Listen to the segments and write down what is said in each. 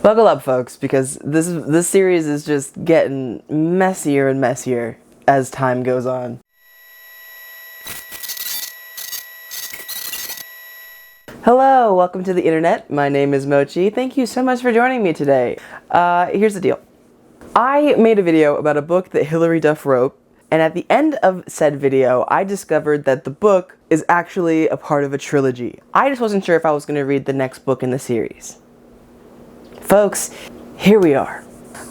Buckle up, folks, because this series is just getting messier and messier as time goes on. Hello, welcome to the internet. My name is Mochi. Thank you so much for joining me today. Here's the deal. I made a video about a book that Hilary Duff wrote, and at the end of said video, I discovered that the book is actually a part of a trilogy. I just wasn't sure if I was going to read the next book in the series. Folks, here we are.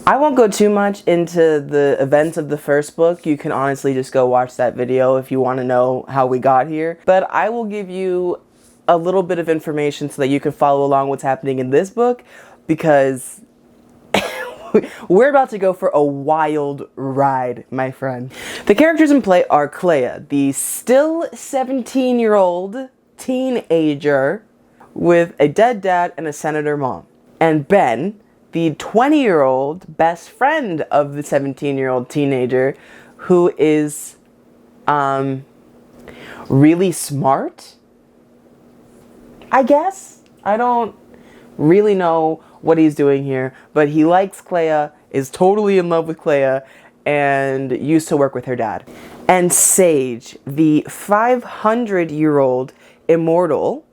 I won't go too much into the events of the first book. You can honestly just go watch that video if you want to know how we got here. But I will give you a little bit of information so that you can follow along what's happening in this book, because we're about to go for a wild ride, my friend. The characters in play are Clea, the still 17-year-old teenager with a dead dad and a senator mom, and Ben, the 20-year-old best friend of the 17-year-old teenager, who is really smart, I guess. I don't really know what he's doing here, but he likes Clea, is totally in love with Clea, and used to work with her dad. And Sage, the 500-year-old immortal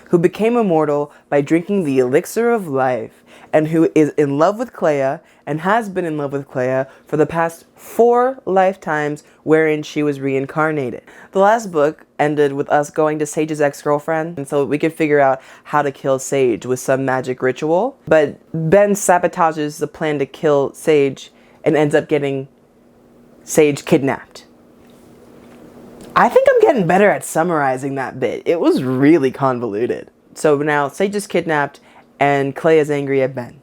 who became immortal by drinking the elixir of life, and who is in love with Clea and has been in love with Clea for the past 4 lifetimes wherein she was reincarnated. The last book ended with us going to Sage's ex-girlfriend, and so we could figure out how to kill Sage with some magic ritual. But Ben sabotages the plan to kill Sage and ends up getting Sage kidnapped. I think I'm getting better at summarizing that bit. It was really convoluted. So now Sage is kidnapped and Clea is angry at Ben.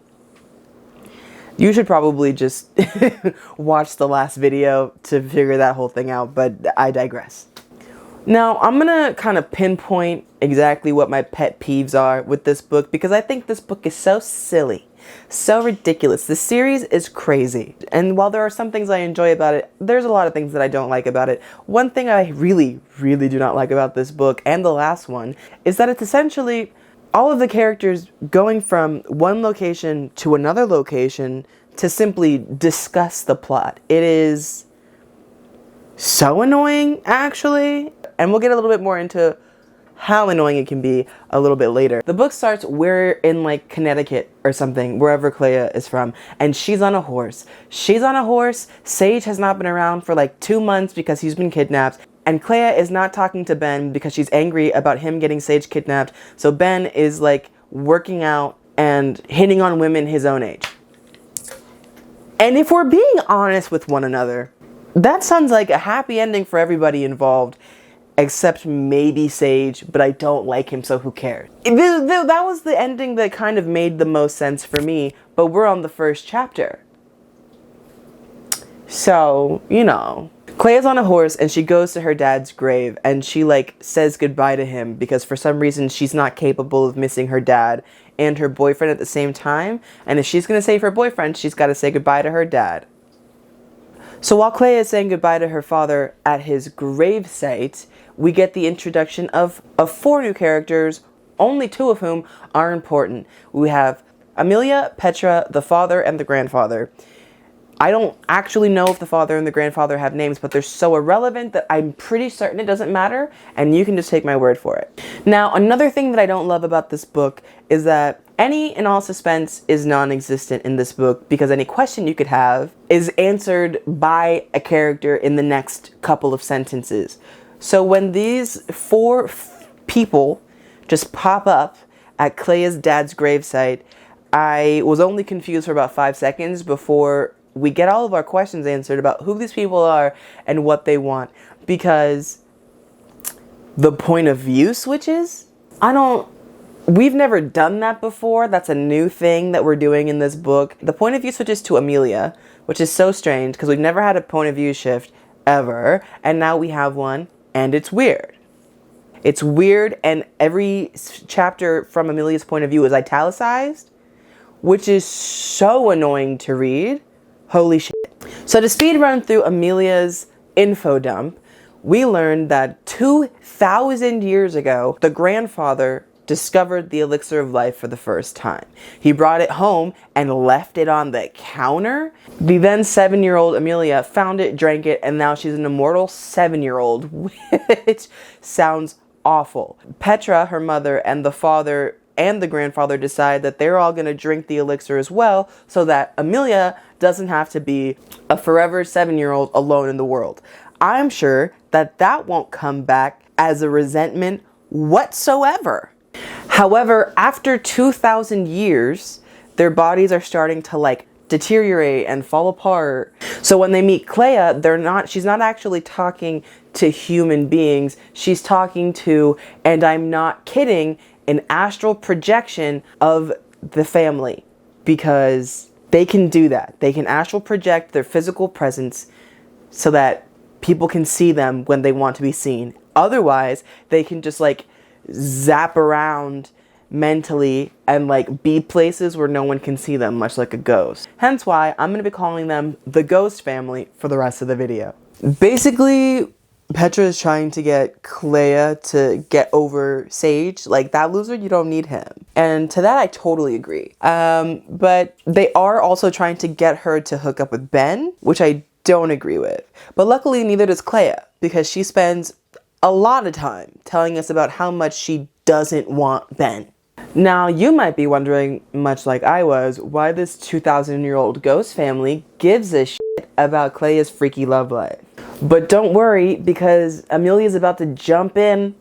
You should probably just watch the last video to figure that whole thing out, but I digress. Now, I'm gonna kind of pinpoint exactly what my pet peeves are with this book, because I think this book is so silly, so ridiculous. The series is crazy, and while there are some things I enjoy about it, there's a lot of things that I don't like about it. One thing I really do not like about this book, and the last one, is that it's essentially all of the characters going from one location to another location to simply discuss the plot. It is so annoying, actually, and we'll get a little bit more into how annoying it can be a little bit later. The book starts, we're in like Connecticut or something, wherever Clea is from, and she's on a horse. She's on a horse. Sage has not been around for like 2 months because he's been kidnapped, and Clea is not talking to Ben because she's angry about him getting Sage kidnapped, so Ben is like working out and hitting on women his own age. And if we're being honest with one another, that sounds like a happy ending for everybody involved, except maybe Sage, but I don't like him, so who cares? That was the ending that kind of made the most sense for me, but we're on the first chapter. So, you know. Clea's on a horse and she goes to her dad's grave and she like says goodbye to him because for some reason she's not capable of missing her dad and her boyfriend at the same time. And if she's going to save her boyfriend, she's got to say goodbye to her dad. So while Clea is saying goodbye to her father at his gravesite, we get the introduction of 4 new characters, only 2 of whom are important. We have Amelia, Petra, the father, and the grandfather. I don't actually know if the father and the grandfather have names, but they're so irrelevant that I'm pretty certain it doesn't matter, and you can just take my word for it. Now, another thing that I don't love about this book is that any and all suspense is non-existent in this book, because any question you could have is answered by a character in the next couple of sentences. So when these 4 people just pop up at Clea's dad's gravesite, I was only confused for about 5 seconds before we get all of our questions answered about who these people are and what they want, because the point of view switches? We've never done that before. That's a new thing that we're doing in this book. The point of view switches to Amelia, which is so strange because we've never had a point of view shift ever, and now we have one, and it's weird. It's weird, and every chapter from Amelia's point of view is italicized, which is so annoying to read. Holy shit. So to speed run through Amelia's info dump, we learned that 2,000 years ago, the grandfather discovered the elixir of life for the first time. He brought it home and left it on the counter. The then 7-year-old Amelia found it, drank it, and now she's an immortal 7-year-old, which sounds awful. Petra, her mother, and the father and the grandfather decide that they're all going to drink the elixir as well, so that Amelia doesn't have to be a forever 7-year-old alone in the world. I'm sure that that won't come back as a resentment whatsoever. However, after 2,000 years, their bodies are starting to like deteriorate and fall apart. So when they meet Clea, she's not actually talking to human beings. She's talking to, and I'm not kidding, an astral projection of the family, because they can do that. They can astral project their physical presence so that people can see them when they want to be seen. Otherwise, they can just like zap around mentally and like be places where no one can see them, much like a ghost. Hence why I'm going to be calling them the Ghost Family for the rest of the video. Basically, Petra is trying to get Clea to get over Sage. Like, that loser, you don't need him. And to that, I totally agree. But they are also trying to get her to hook up with Ben, which I don't agree with. But luckily, neither does Clea, because she spends a lot of time telling us about how much she doesn't want Ben. Now, you might be wondering, much like I was, why this 2,000-year-old ghost family gives a shit about Clea's freaky love life. But don't worry, because Amelia's about to jump in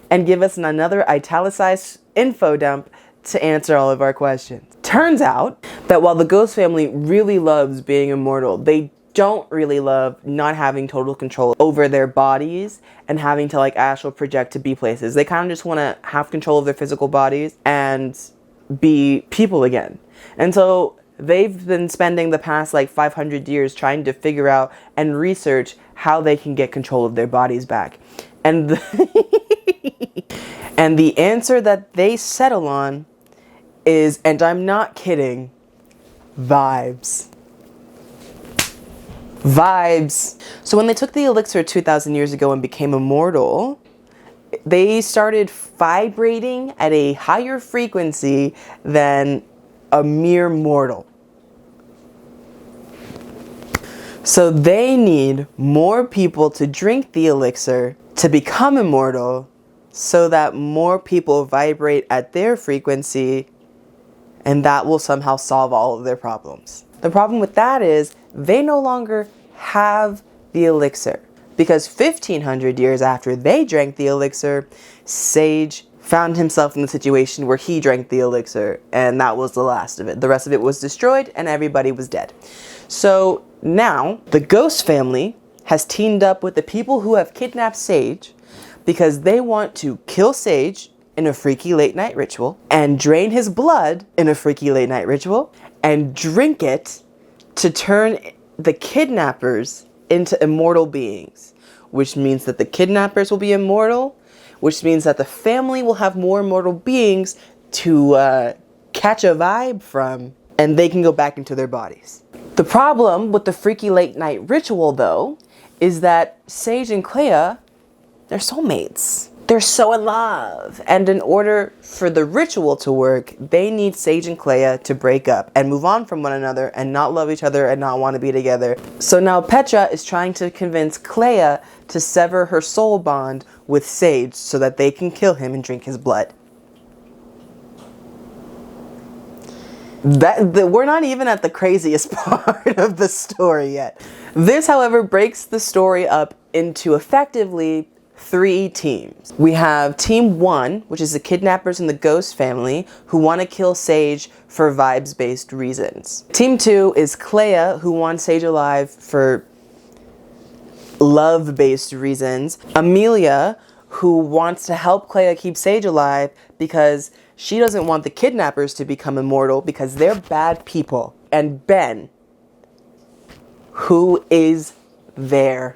and give us another italicized info dump to answer all of our questions. Turns out that while the ghost family really loves being immortal, they don't really love not having total control over their bodies and having to like astral project to be places. They kind of just want to have control of their physical bodies and be people again. And so they've been spending the past like 500 years trying to figure out and research how they can get control of their bodies back. And and the answer that they settle on is, and I'm not kidding, vibes. Vibes. So when they took the elixir 2,000 years ago and became immortal, they started vibrating at a higher frequency than a mere mortal. So they need more people to drink the elixir to become immortal, so that more people vibrate at their frequency, and that will somehow solve all of their problems. The problem with that is they no longer have the elixir, because 1,500 years after they drank the elixir, Sage found himself in the situation where he drank the elixir, and that was the last of it. The rest of it was destroyed and everybody was dead. So now the ghost family has teamed up with the people who have kidnapped Sage, because they want to kill Sage in a freaky late night ritual, and drain his blood in a freaky late night ritual, and drink it to turn the kidnappers into immortal beings, which means that the kidnappers will be immortal, which means that the family will have more immortal beings to catch a vibe from, and they can go back into their bodies. The problem with the freaky late night ritual, though, is that Sage and Clea, they're soulmates. They're so in love. And in order for the ritual to work, they need Sage and Clea to break up and move on from one another and not love each other and not want to be together. So now Petra is trying to convince Clea to sever her soul bond with Sage so that they can kill him and drink his blood. We're not even at the craziest part of the story yet. This, however, breaks the story up into effectively 3 teams. We have Team 1, which is the kidnappers in the ghost family who want to kill Sage for vibes-based reasons. Team 2 is Clea, who wants Sage alive for love-based reasons. Amelia, who wants to help Clea keep Sage alive because she doesn't want the kidnappers to become immortal because they're bad people. And Ben, who is there.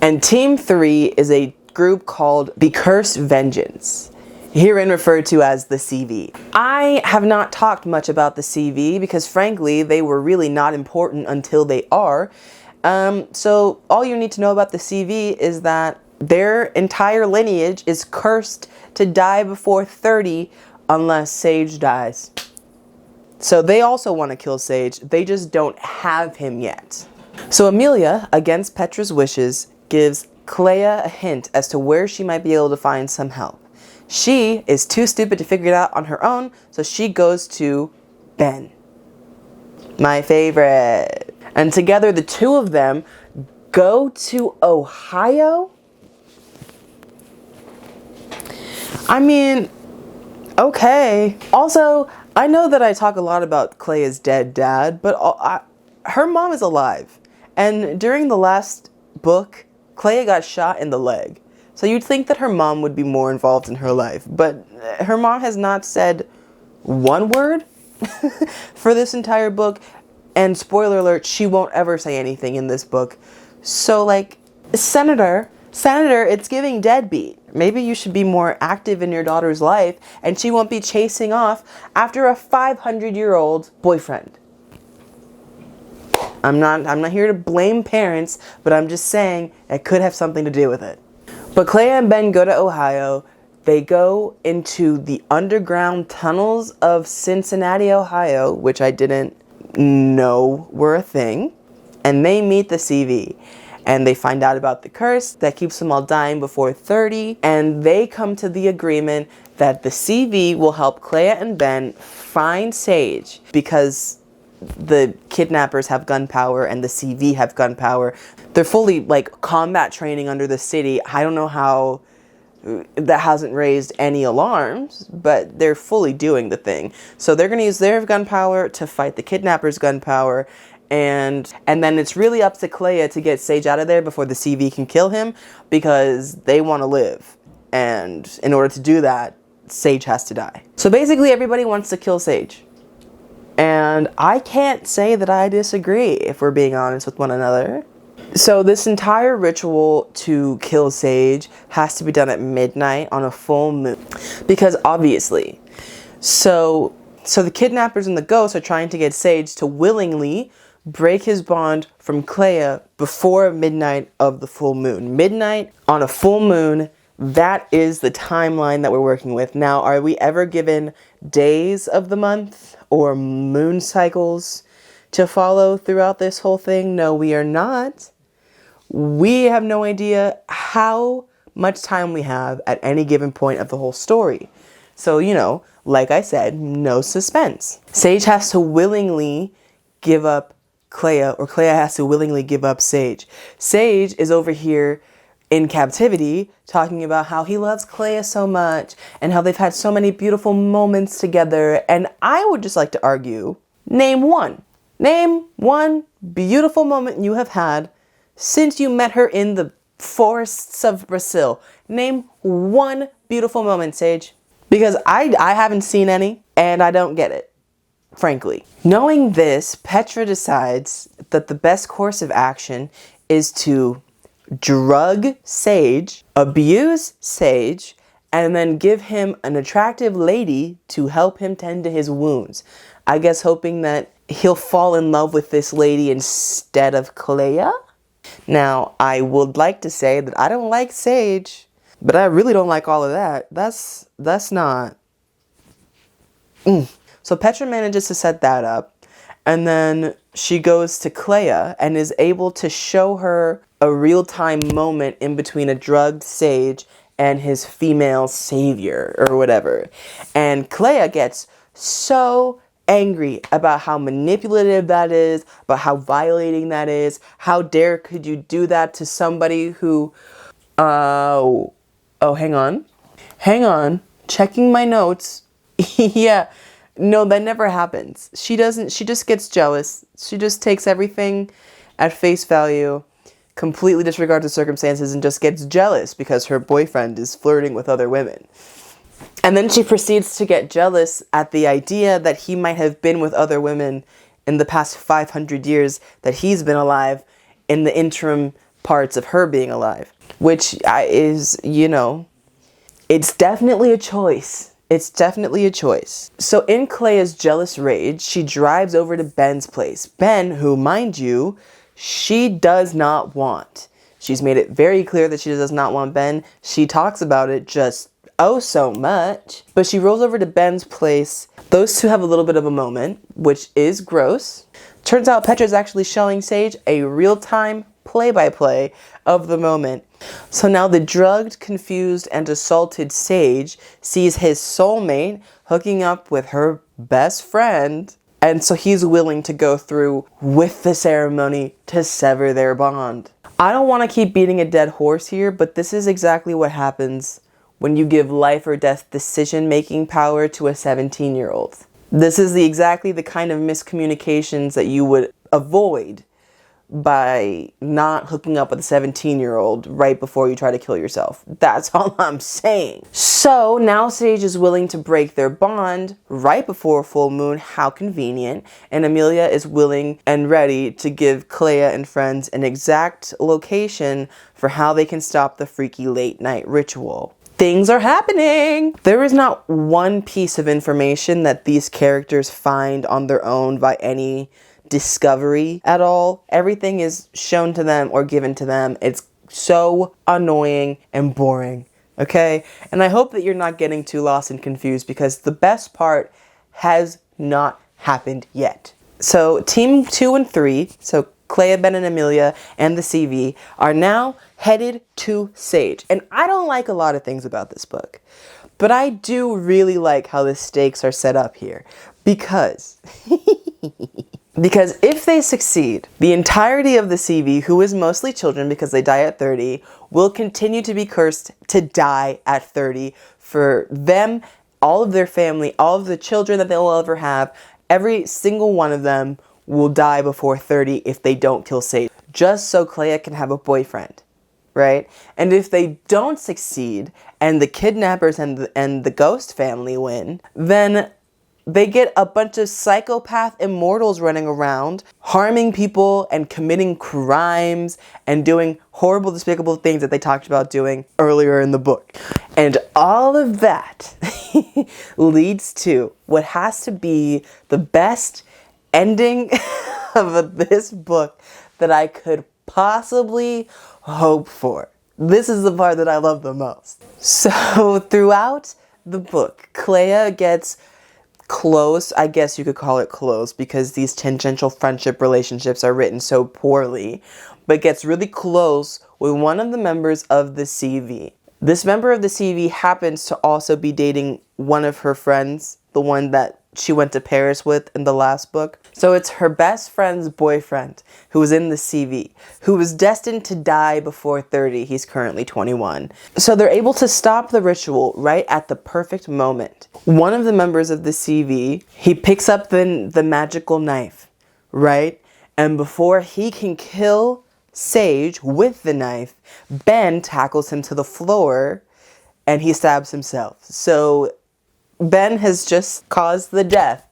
And Team 3 is a group called the Cursed Vengeance, herein referred to as the CV. I have not talked much about the CV because frankly they were really not important until they are. So all you need to know about the CV is that their entire lineage is cursed to die before 30 unless Sage dies. So they also want to kill Sage, they just don't have him yet. So Amelia, against Petra's wishes, gives Clea a hint as to where she might be able to find some help. She is too stupid to figure it out on her own, so she goes to Ben. My favorite. And together the two of them go to Ohio? I mean, okay. Also, I know that I talk a lot about Clea's dead dad, but her mom is alive. And during the last book, Clea got shot in the leg. So you'd think that her mom would be more involved in her life, but her mom has not said one word for this entire book. And spoiler alert, she won't ever say anything in this book. So like, Senator, it's giving deadbeat. Maybe you should be more active in your daughter's life and she won't be chasing off after a 500-year-old boyfriend. I'm not here to blame parents, but I'm just saying it could have something to do with it. But Clea and Ben go to Ohio. They go into the underground tunnels of Cincinnati, Ohio, which I didn't know were a thing. And they meet the CV. And they find out about the curse that keeps them all dying before 30. And they come to the agreement that the CV will help Clea and Ben find Sage because the kidnappers have gunpowder and the CV have gunpowder. They're fully like combat training under the city. I don't know how that hasn't raised any alarms, but they're fully doing the thing. So they're going to use their gunpowder to fight the kidnappers' gunpowder. And then it's really up to Clea to get Sage out of there before the CV can kill him because they want to live. And in order to do that, Sage has to die. So basically everybody wants to kill Sage. And I can't say that I disagree, if we're being honest with one another. So this entire ritual to kill Sage has to be done at midnight on a full moon. Because obviously, so the kidnappers and the ghosts are trying to get Sage to willingly break his bond from Clea before midnight of the full moon. Midnight on a full moon, that is the timeline that we're working with. Now, are we ever given days of the month or moon cycles to follow throughout this whole thing? No, we are not. We have no idea how much time we have at any given point of the whole story. So, you know, like I said, no suspense. Sage has to willingly give up Clea, or Clea has to willingly give up Sage. Sage is over here in captivity talking about how he loves Clea so much and how they've had so many beautiful moments together. And I would just like to argue, name one beautiful moment you have had since you met her in the forests of Brazil. Name one beautiful moment, Sage. Because I haven't seen any and I don't get it. Frankly. Knowing this, Petra decides that the best course of action is to drug Sage, abuse Sage, and then give him an attractive lady to help him tend to his wounds. I guess hoping that he'll fall in love with this lady instead of Clea. Now, I would like to say that I don't like Sage, but I really don't like all of that. That's not... So Petra manages to set that up, and then she goes to Clea and is able to show her a real-time moment in between a drugged Sage and his female savior, or whatever. And Clea gets so angry about how manipulative that is, about how violating that is. How dare could you do that to somebody who... Oh, hang on. Checking my notes. Yeah. No, that never happens. She just gets jealous. She just takes everything at face value, completely disregards the circumstances, and just gets jealous because her boyfriend is flirting with other women. And then she proceeds to get jealous at the idea that he might have been with other women in the past 500 years that he's been alive in the interim parts of her being alive. Which is, you know, it's definitely a choice. It's definitely a choice. So in Clea's jealous rage, she drives over to Ben's place. Ben, who, mind you, she does not want. She's made it very clear that she does not want Ben. She talks about it just oh so much. But she rolls over to Ben's place. Those two have a little bit of a moment, which is gross. Turns out Petra's actually showing Sage a real-time play-by-play of the moment. So now the drugged, confused, and assaulted Sage sees his soulmate hooking up with her best friend, and so he's willing to go through with the ceremony to sever their bond. I don't want to keep beating a dead horse here, but this is exactly what happens when you give life or death decision-making power to a 17-year-old. This is exactly the kind of miscommunications that you would avoid by not hooking up with a 17-year-old right before you try to kill yourself. That's all I'm saying. So now Sage is willing to break their bond right before full moon. How convenient. And Amelia is willing and ready to give Clea and friends an exact location for how they can stop the freaky late night ritual. Things are happening! There is not one piece of information that these characters find on their own by any discovery at all. Everything is shown to them or given to them. It's so annoying and boring, okay? And I hope that you're not getting too lost and confused, because the best part has not happened yet. So team 2 and 3, so Clea, Ben, and Amelia, and the CV are now headed to Sage. And I don't like a lot of things about this book, but I do really like how the stakes are set up here, because because if they succeed, the entirety of the CV, who is mostly children because they die at 30, will continue to be cursed to die at 30 for them, all of their family, all of the children that they'll ever have. Every single one of them will die before 30 if they don't kill Sage, just so Clea can have a boyfriend, right? And if they don't succeed and the kidnappers and the ghost family win, then they get a bunch of psychopath immortals running around, harming people and committing crimes and doing horrible, despicable things that they talked about doing earlier in the book. And all of that leads to what has to be the best ending of this book that I could possibly hope for. This is the part that I love the most. So throughout the book, Clea gets close, I guess you could call it close, because these tangential friendship relationships are written so poorly, but gets really close with one of the members of the CV. This member of the CV happens to also be dating one of her friends, the one that she went to Paris with in the last book. So it's her best friend's boyfriend who was in the CV, who was destined to die before 30. He's currently 21. So they're able to stop the ritual right at the perfect moment. One of the members of the CV, he picks up the magical knife, right? And before he can kill Sage with the knife, Ben tackles him to the floor and he stabs himself. So Ben has just caused the death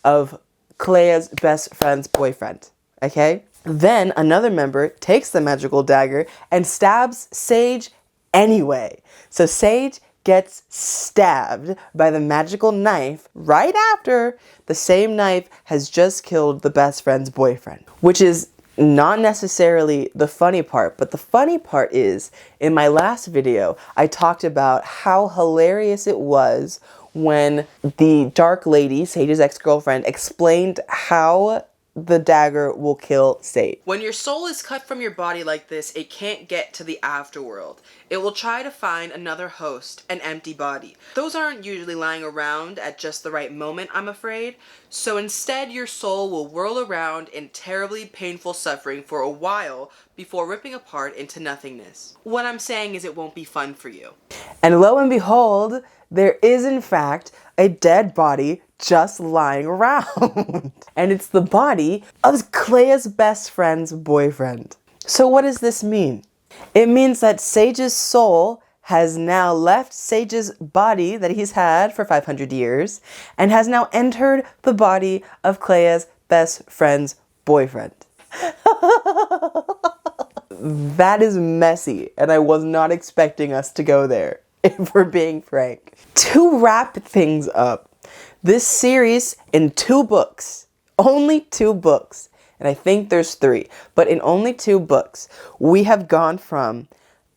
of Clea's best friend's boyfriend, okay? Then another member takes the magical dagger and stabs Sage anyway. So Sage gets stabbed by the magical knife right after the same knife has just killed the best friend's boyfriend, which is not necessarily the funny part, but the funny part is, in my last video, I talked about how hilarious it was when the Dark Lady, Sage's ex-girlfriend, explained how the dagger will kill Sage. When your soul is cut from your body like this, it can't get to the afterworld. It will try to find another host, an empty body. Those aren't usually lying around at just the right moment, I'm afraid. So instead, your soul will whirl around in terribly painful suffering for a while before ripping apart into nothingness. What I'm saying is it won't be fun for you. And lo and behold, there is in fact a dead body just lying around. And it's the body of Clea's best friend's boyfriend. So what does this mean? It means that Sage's soul has now left Sage's body that he's had for 500 years and has now entered the body of Clea's best friend's boyfriend. That is messy, and I was not expecting us to go there, if we're being frank. To wrap things up, this series in 2 books, only 2 books, and I think there's 3, but in only 2 books, we have gone from,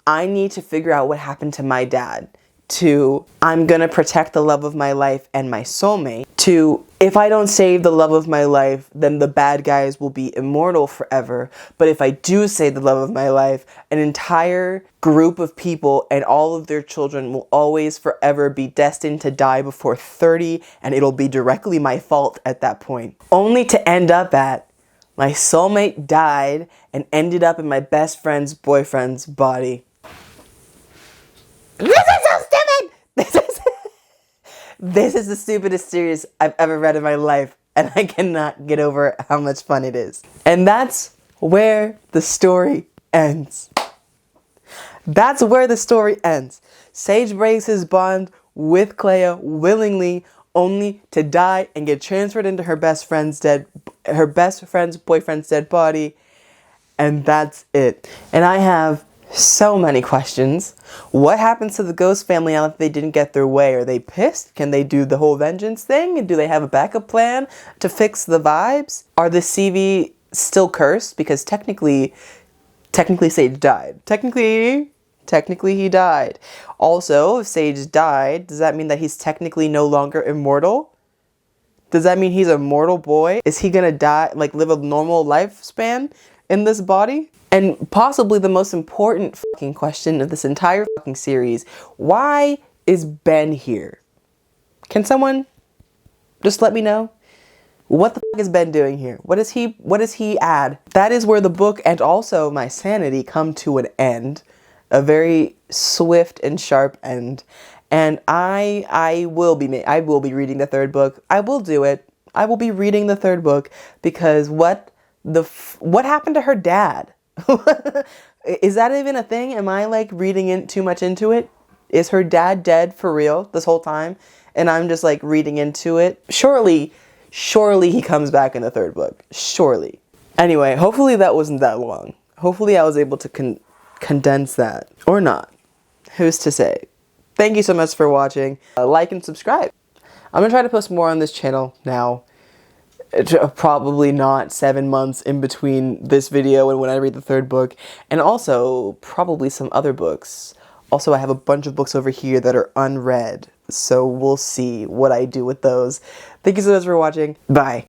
I need to figure out what happened to my dad, to I'm gonna protect the love of my life and my soulmate, to if I don't save the love of my life, then the bad guys will be immortal forever. But if I do save the love of my life, an entire group of people and all of their children will always forever be destined to die before 30, and it'll be directly my fault at that point. Only to end up at my soulmate died and ended up in my best friend's boyfriend's body. This is so stupid! This is the stupidest series I've ever read in my life, and I cannot get over how much fun it is. And that's where the story ends. That's where the story ends. Sage breaks his bond with Clea willingly, only to die and get transferred into her best friend's boyfriend's dead body, and that's it. And I have so many questions. What happens to the Ghost family now that they didn't get their way? Are they pissed? Can they do the whole vengeance thing? And do they have a backup plan to fix the vibes? Are the CV still cursed? Because technically Sage died. Technically he died. Also, if Sage died, does that mean that he's technically no longer immortal? Does that mean he's a mortal boy? Is he gonna die, like live a normal lifespan in this body? And possibly the most important fucking question of this entire fucking series, why is Ben here? Can someone just let me know? What the fuck is Ben doing here? What does he add? That is where the book and also my sanity come to an end. A very swift and sharp end. And I will be reading the third book. I will do it. I will be reading the third book because what happened to her dad? Is that even a thing? Am I like reading too much into it? Is her dad dead for real this whole time? And I'm just like reading into it? Surely he comes back in the third book. Surely. Anyway, hopefully that wasn't that long. Hopefully I was able to condense that. Or not. Who's to say? Thank you so much for watching. Like and subscribe. I'm gonna try to post more on this channel now. Probably not 7 months in between this video and when I read the third book. And also, probably some other books. Also, I have a bunch of books over here that are unread. So we'll see what I do with those. Thank you so much for watching. Bye.